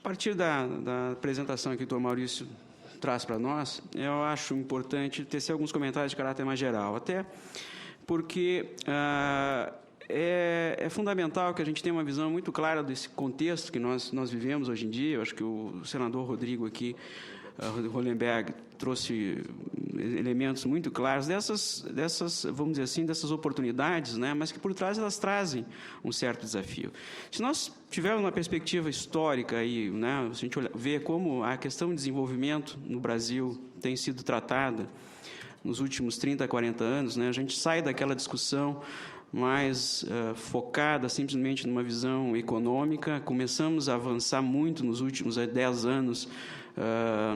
partir da apresentação que o doutor Maurício traz para nós, eu acho importante tecer alguns comentários de caráter mais geral, até porque é fundamental que a gente tenha uma visão muito clara desse contexto que nós vivemos hoje em dia. Eu acho que o senador Rodrigo aqui, Hollenberg, trouxe elementos muito claros dessas, vamos dizer assim, dessas oportunidades, né, mas que por trás elas trazem um certo desafio. Se nós tivermos uma perspectiva histórica aí, né, se a gente ver como a questão de desenvolvimento no Brasil tem sido tratada nos últimos 30, 40 anos, né, a gente sai daquela discussão mais focada simplesmente numa visão econômica. Começamos a avançar muito nos últimos 10 anos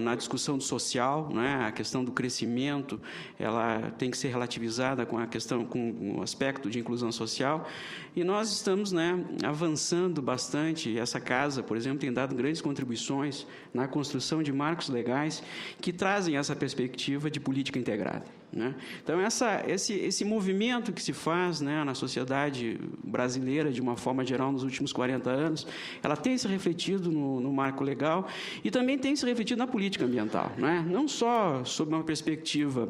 na discussão do social, né? A questão do crescimento, ela tem que ser relativizada com a questão, com o aspecto de inclusão social, e nós estamos, né, avançando bastante. Essa casa, por exemplo, tem dado grandes contribuições na construção de marcos legais que trazem essa perspectiva de política integrada, né? Então, esse movimento que se faz, né, na sociedade brasileira, de uma forma geral, nos últimos 40 anos, ela tem se refletido no marco legal e também tem se refletido na política ambiental, né? Não só sob uma perspectiva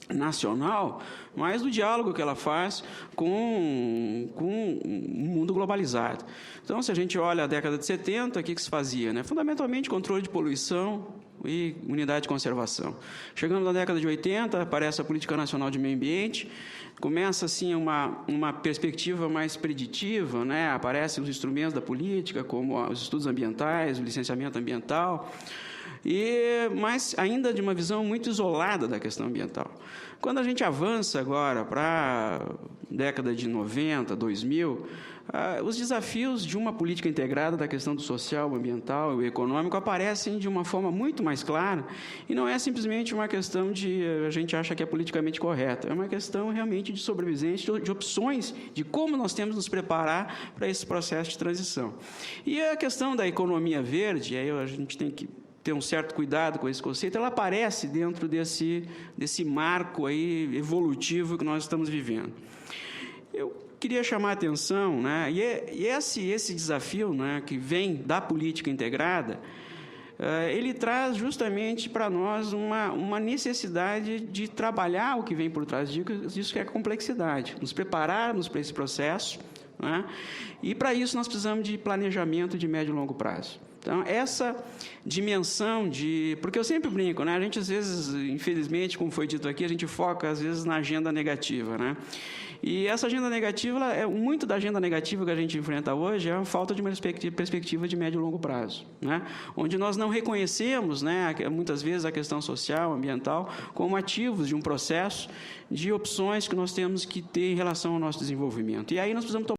nacional, mas do diálogo que ela faz com o mundo globalizado. Então, se a gente olha a década de 70, o que se fazia, né? Fundamentalmente, controle de poluição e unidade de conservação. Chegando na década de 80, aparece a Política Nacional de Meio Ambiente, começa assim uma perspectiva mais preditiva, né? Aparecem os instrumentos da política, como os estudos ambientais, o licenciamento ambiental, mas ainda de uma visão muito isolada da questão ambiental. Quando a gente avança agora para a década de 90, 2000, os desafios de uma política integrada da questão do social, o ambiental e o econômico aparecem de uma forma muito mais clara, e não é simplesmente uma questão de a gente acha que é politicamente correta, é uma questão realmente de sobrevivência, de opções, de como nós temos que nos preparar para esse processo de transição. E a questão da economia verde, aí a gente tem que ter um certo cuidado com esse conceito, ela aparece dentro desse marco aí evolutivo que nós estamos vivendo. Eu queria chamar a atenção, né, e esse desafio, né, que vem da política integrada, ele traz justamente para nós uma necessidade de trabalhar o que vem por trás disso, que é a complexidade, nos prepararmos para esse processo, né, e para isso nós precisamos de planejamento de médio e longo prazo. Então, essa dimensão porque eu sempre brinco, né? A gente, às vezes, infelizmente, como foi dito aqui, a gente foca, às vezes, na agenda negativa, né? E essa agenda negativa, muito da agenda negativa que a gente enfrenta hoje é a falta de uma perspectiva de médio e longo prazo, né? Onde nós não reconhecemos, né, muitas vezes, a questão social, ambiental, como ativos de um processo de opções que nós temos que ter em relação ao nosso desenvolvimento. E aí nós precisamos tomar